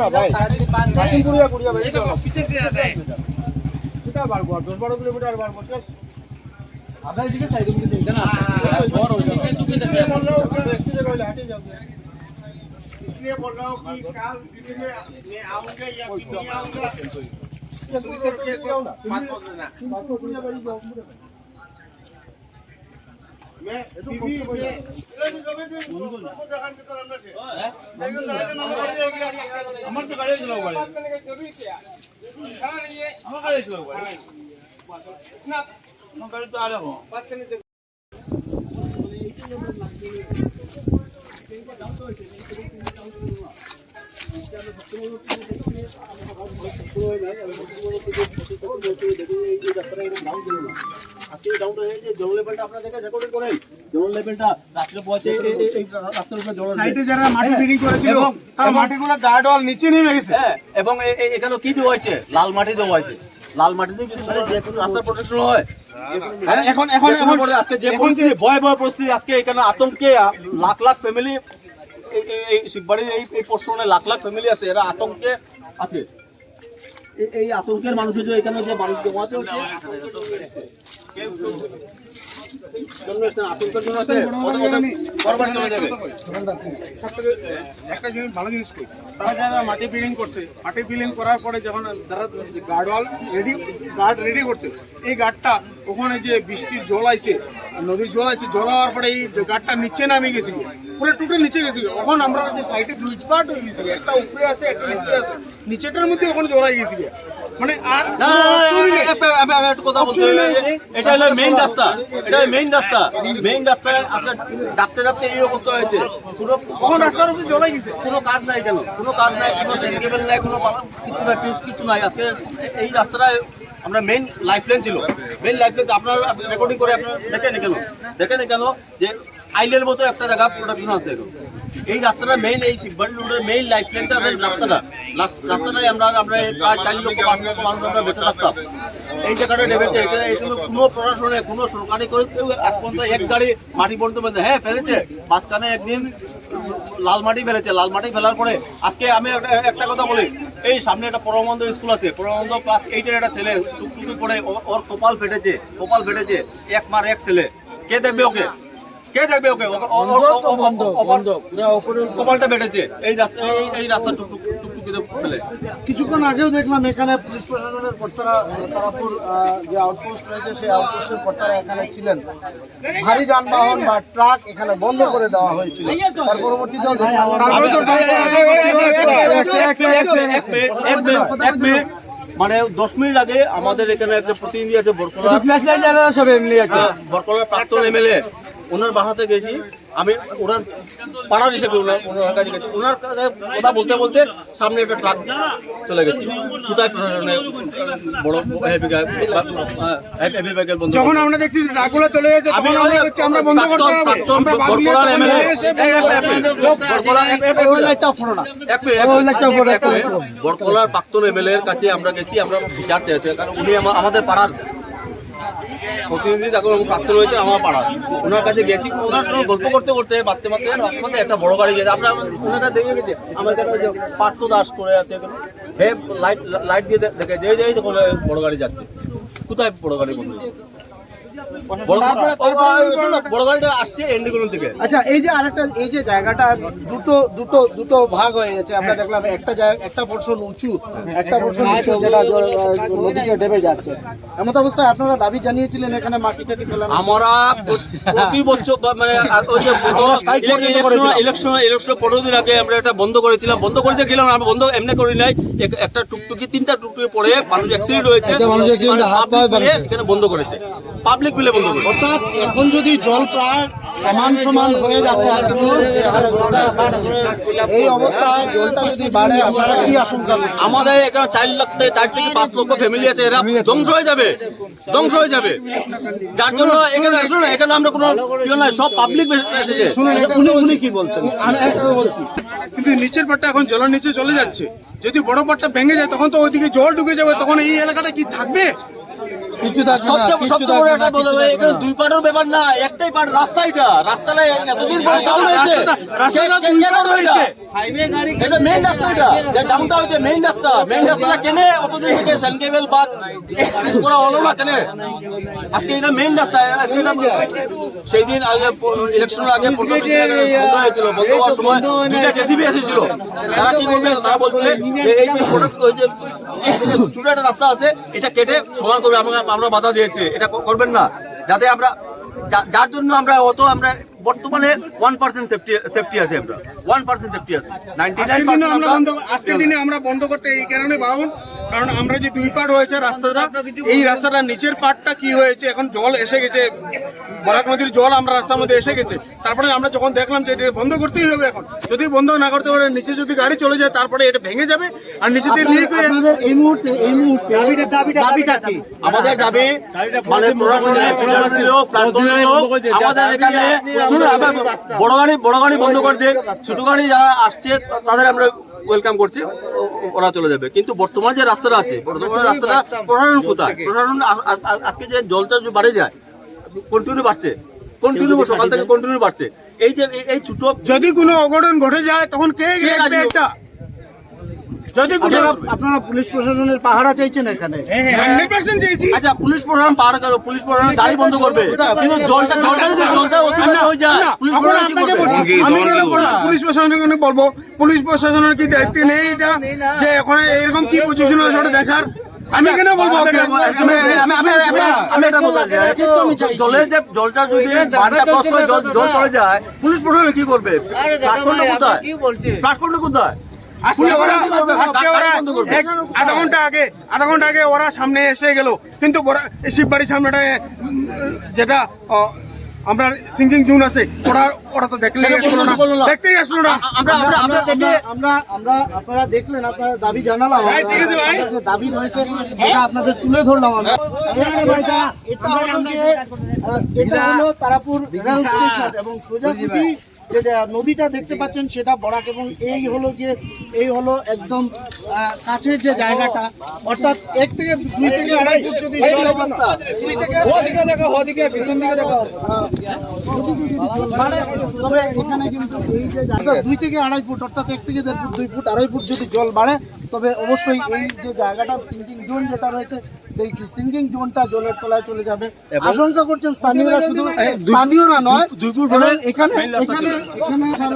ना भाई पीछे से आता है कितना बार 10-12 किलोमीटर बार 50 আপনারা এদিকে সাইড দিকে দেখেন না বড় हो जाएगा इसलिए बोल रहा हूं कि जगह हटे जाओ इसलिए बोल रहा हूं कि कल दिन में मैं आऊंगा या फिर नहीं आऊंगा पुलिस के जाओ ना बात बोल ना बात को दुनिया बड़ी जाओ मैं बीबी में जमे दिन को देखान से আমরা थे একজন গাড়ি নাম গাড়ি হয়ে গিয়া আমার তো গাড়ি ছিল গাড়ি কবি কি খানা नहीं है আমার গাড়ি ছিল গাড়ি না আমার গাড়ি তো আলো বাত करने दे জল লেভেলটা আপনারা দেখে রেকর্ডিং করেন জল লেভেলটা রাত্রে পৌঁছে এই রাস্তার উপরে জল সাইডে যারা মাটি ফিটিং করেছিল তার মাটিগুলো গার্ড ওয়াল নিচে নেমে গেছে এবং এখানে কি দেওয়া হয়েছে লাল মাটি দেওয়া হয়েছে লাল মাটিতে রাস্তার প্রোটেকশন হয় এখন এখন এখন আজকে যে পরিস্থিতি ভয়াবহ পরিস্থিতি আজকে এখানে আতঙ্কে লাখ লাখ ফ্যামিলি এই শিববাড়ির এই পোর্শনে লাখ লাখ ফ্যামিলি আছে এরা আতঙ্কে আছে এই আতঙ্কের মানুষের যে এখানে যে মানুষ জমাতে হচ্ছে একটা জিনিস ভালো জিনিস করি তারা যারা মাটি ফিলিং করছে মাটি ফিলিং করার পরে যখন তারা গার্ড রেডি করছে এই গার্ডটা ওখানে যে বৃষ্টির জল আইছে নদীর জল আইছে জল হওয়ার পরে এই গার্ডটা নিচে নামে গেছিল পুরো টোটাল নিচে গেছিল এখন আমরা যে সাইডে দুই পার্ট হয়ে গেছিল একটা উপরে আছে একটা নিচে আছে নিচেটার মধ্যে ওখানে জল হয়ে গেছিল মানে আর একটা কথা বলতে এটা হলো মেইন রাস্তা এটা মেইন রাস্তায় আপনার ডাকতে ডাকতে এই অবস্থা হয়েছে পুরো কোন রাস্তার উপরে জল হয়ে গেছে কোনো কাজ নাই কেন কোনো কাজ নাই কোনো সেন্টেবল নাই কোনো কিছু না কিছু নাই আজকে এই রাস্তাটায় আমরা মেইন লাইফলাইন ছিল মেইন লাইফলাইন আপনারা রেকর্ডিং করে আপনারা দেখেন কেন যে আইলের মতো একটা জায়গা প্রোডাকশন আছে এই রাস্তাটা মেইন এই শিববাড়ি রোডের মেইন লাইফলাইনটা আছে রাস্তাটাই আমরা প্রায় 4 লক্ষ 5 লক্ষ মানুষ আমরা বেঁচে থাকতাম এই জায়গাটা নেমেছে এখানে কোনো প্রশাসনে কোনো সরকারি কেউ এক পর্যন্ত এক গাড়ি মাটি পর্যন্ত হ্যাঁ ফেলেছে মাঝখানে একদিন লাল মাটি ফেলার পরে আজকে আমি একটা কথা বলি এই সামনে একটা পরমানন্দ স্কুল আছে পরমানন্দ ক্লাস 8 এর একটা ছেলে টুকটুকি পড়ে ওর কপাল ফেটেছে এক মার এক ছেলে কে দেখবে ওকে কপালটা বেটেছে এই রাস্তা টুকটুকিতে ফেলে কিছুক্ষণ আগেও দেখলাম এখানে পুলিশ প্রশাসনের কর্তারা তারাপুর যে আউটপোস্ট রয়েছে সেই আউটপোস্টের কর্তারা এখানে ছিলেন ভারী যানবাহন বা ট্রাক এখানে বন্ধ করে দেওয়া হয়েছিল তার পরবর্তীতেও মানে 10 মিনিট আগে আমাদের এখানে একটা প্রতিনিধি আছে বরকলার প্রাক্তন এমএলএ ওনার বাসাতে গেছি আমি ওনার পাড়ার হিসেবে ওনার কাছে গেছি ওনার কথা বলতে সামনে একটা ট্রাক চলে গেছে কোথায় প্রশাসনে বড় হেভি ভেহিকল বন্ধ যখন আমরা দেখছি ট্রাকগুলো চলে গেছে তখন আমরা বন্ধ করতে হবে আমরা বরকলার প্রাক্তন এমএলএ এর কাছে আমরা গেছি আমরা বিচার চাইছি কারণ উনি আমাদের পাড়ার প্রতিনিধি তখন প্রাক্তন হয়েছে আমার পাড়া ওনার কাছে গেছি ওনার সঙ্গে গল্প করতে মাঝে একটা বড় গাড়ি গেছে আমরা ওনারা দেখে গেছি আমার কাছে পার্থ দাস করে আছে হে লাইট দিয়ে দেখে যে দেখো বড় গাড়ি যাচ্ছে কোথায় বড় গাড়ি বন্ধ বড় গাড়িটা আসছে এন্ডিগুলো থেকে। আচ্ছা, এই যে আরেকটা, এই যে জায়গাটা দুটো ভাগ হয়ে গেছে, আমরা দেখলাম একটা পোর্শন উঁচু, একটা পোর্শন নিচু, যেটা নদীতে ডেবে যাচ্ছে। এমন অবস্থায় আপনারা দাবি জানিয়েছিলেন এখানে মাটি টাটি ফেলানো। আমরা প্রতি বছর মানে ইলেকশন 15 দিন আগে আমরা এটা বন্ধ করেছিলাম। বন্ধ করেছে গেলাম, আমরা বন্ধ এমনি করি নাই। একটা টুকটুকি 3টা টুকটুকি পড়ে মানুষ অ্যাক্সিডেন্ট হয়েছে, এখানে বন্ধ করেছে, পাবলিক মিলে বন্ধ করেছে। অর্থাৎ এখন যদি জল প্রায় সমান হয়ে যাচ্ছে, এই অবস্থায় জলটা যদি বাড়ে আপনারা কি আশঙ্কা করছেন? আমাদের এখানে 4 থেকে 5 লক্ষ ফ্যামিলি আছে, এরা ধ্বংস হয়ে যাবে। যার জন্য এখানে আমরা কোনো সব পাবলিক এসেছে। উনি কি বলছেন? আমি একটা বলছি, কিন্তু নিচের পাটটা এখন জলের নিচে চলে যাচ্ছে। যদি বড় পাটটা ভেঙে যায় তখন তো ওইদিকে জল ঢুকে যাবে, তখন এই এলাকাটা কি থাকবে? সবচেয়ে বড় একটা বলতে হবে, এখানে 2 পাটের ব্যাপার না, একটাই পাট, রাস্তাটা এতদিন পরে চালু হয়েছে। রাস্তাটা 2 পাট হয়েছে, এটা মেইন রাস্তাটা, যে ডাউনটা হচ্ছে মেইন রাস্তাটা কেনে অতদিন থেকে সেনকেবেল বাদ করা হলো না কেন? আজকে এটা মেইন রাস্তা। আজকে এটা সেই দিন আগে ইলেকশনের আগে বন্ধ হয়েছিল, বন্ধ হওয়ার সময় 2টা জেসিবি এসেছিল। তারা কি বলছে? তারা বলছে যে এই যে ছোট একটা রাস্তা আছে, এটা কেটে সমান করবে। আমরা বাধা দিয়েছি, এটা করবেন না, যাতে আমরা যার জন্য আমরা বর্তমানে 1% সেফটি আছে। আমরা 1% সেফটি আছে। 99% আজকের দিনে আমরা বন্ধ করতে এই কারণে বারণ, কারণ আমরা যে 2 পাট হয়েছে রাস্তাটা, এই রাস্তাটা নিচের পাটটা কি হয়েছে, এখন জল এসে গেছে, বরাক নদীর জল আমরা রাস্তার মধ্যে এসে গেছে। তারপরে আমরা যখন দেখলাম যে এটা বন্ধ করতেই হবে, এখন যদি বন্ধ না করতে পারে, নিচে যদি গাড়ি চলে যায় তারপরে এটা ভেঙে যাবে। আর নিচে দিয়ে নিয়ে এই মুহূর্তে দাবিটা কি? আমাদের দাবি মানে আমাদের এখানে বড় গাড়ি বন্ধ করে দিয়ে ছোট গাড়ি যারা আসছে তাদের আমরা ওয়েলকাম করছি, ওরা চলে যাবে। কিন্তু বর্তমান যে রাস্তাটা আছে, বর্তমান রাস্তাটা প্রশাসন কোথায়? প্রশাসন আজকে যে জলটা বাড়ে যায়, কন্টিনিউ সকাল থেকে কন্টিনিউ বাড়ছে। এই যে এই ছোট, যদি কোনো অঘটন ঘটে যায় তখন কে দেখবে? একটা যদি আপনারা পুলিশ প্রশাসনের পাহারা চাইছেন এখানে? 100% চাইছি। আচ্ছা, পুলিশ প্রশাসন পাহারা করবে, পুলিশ প্রশাসন গাড়ি বন্ধ করবে, কিন্তু জলটা অতিরিক্ত হয়ে যায়, পুলিশ প্রশাসন কি করবে? আমি কেন পুলিশ প্রশাসনকে বলবো? পুলিশ প্রশাসনের কি দায়িত্ব নেই এটা, যে এখন এরকম কি পজিশন আছে ওটা দেখার? আমি কেন বলবো? আমি এটা বলতে চাই, জলের যে জলটা যদি বাড়িটা ক্রস করে জল চলে যায়, পুলিশ প্রশাসন কি করবে? প্ল্যাটফর্মটা কোথায়? আজকে ওরা আধা ঘন্টা আগে ওরা সামনে এসে গেল, কিন্তু শিববাড়ির সামনেটা যেটা আমরা সিঙ্গিং জোন আছে, ওরা তো দেখতেই আসলো না। আমরা আপনারা দেখলেন, আপনারা দাবি জানালাম, দাবি রয়েছে এটা আপনাদের তুলে ধরলাম। এটা হলো তারাপুর রেল স্টেশন এবং সোজাসুজি যে নদীটা দেখতে পাচ্ছেন সেটা বরাক, এবং এই হলো একদম কাছের যে জায়গাটা, অর্থাৎ 1 থেকে 2 থেকে 2.5 ফুট যদি তবে এখানে কিন্তু এই যে 2 থেকে 2.5 ফুট, অর্থাৎ 1 থেকে 1.5 ফুট, 2 ফুট 2.5 ফুট যদি জল বাড়ে, তবে অবশ্যই এই যে জায়গাটা সিঙ্কিং জোন যেটা রয়েছে, সেই সিঙ্কিং জোনটা জলের তলায় চলে যাবে। আশঙ্কা করছেন স্থানীয়রা, শুধু স্থানীয়রা নয়, এখানে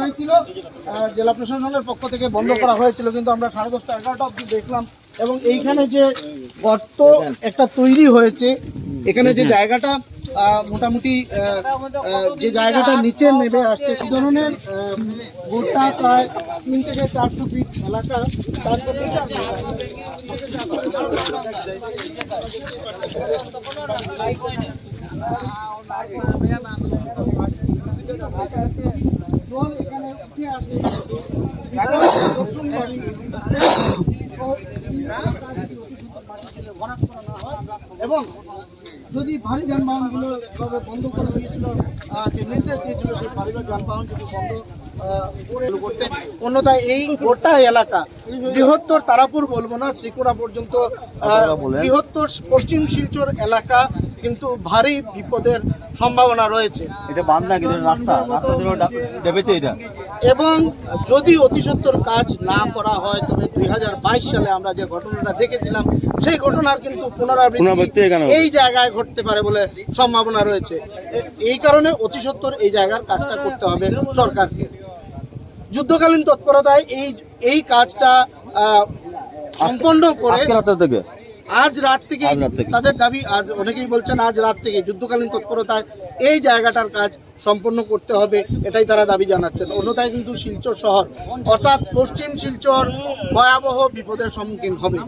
হয়েছিল জেলা প্রশাসনের পক্ষ থেকে বন্ধ করা হয়েছিল, কিন্তু আমরা 10:30 11টা অবধি দেখলাম। এবং এইখানে যে গর্ত একটা তৈরি হয়েছে, এখানে যে জায়গাটা মোটামুটি যে জায়গাটা নিচে নেমে আসছে, সেই ধরনের গোটা প্রায় 3 থেকে 400 ফিট এলাকা। জল এখানে উঠে আসে এবং যদি ভারী যানবাহনগুলো বন্ধ করে দিয়েছিল, যে নির্দেশ দিয়েছিল সেই ভারী যানবাহন যদি বন্ধ করতে, অন্যথায় এই গোটা এলাকা বৃহত্তর তারাপুর বলবো না, শ্রীকুড়া পর্যন্ত বৃহত্তর পশ্চিম শিলচর এলাকা কিন্তু ভারী বিপদের সম্ভাবনা রয়েছে। এটা বাঁধ না কিন্তু রাস্তা ডেবেছে এটা। এবং যদি অতি সত্বর কাজ না করা হয় তবে 2022 সালে আমরা যে ঘটনাটা দেখেছিলাম সেই ঘটনার কিন্তু পুনরাবৃত্তি এই জায়গায় ঘটতে পারে বলে সম্ভাবনা রয়েছে। এই কারণে অতি সত্বর এই জায়গার কাজটা করতে হবে সরকারকে। যুদ্ধকালীন তৎপরতায় এই কাজটা সম্পন্ন করে আজ রাত থেকে তাদের দাবি, আজ অনেকেই বলছেন আজ রাত থেকে যুদ্ধকালীন তৎপরতায় এই জায়গাটার কাজ সম্পন্ন করতে হবে, এটাই তারা দাবি জানাচ্ছেন। অন্যথায় কিন্তু শিলচর শহর অর্থাৎ পশ্চিম শিলচর ভয়াবহ বিপদের সম্মুখীন হবে।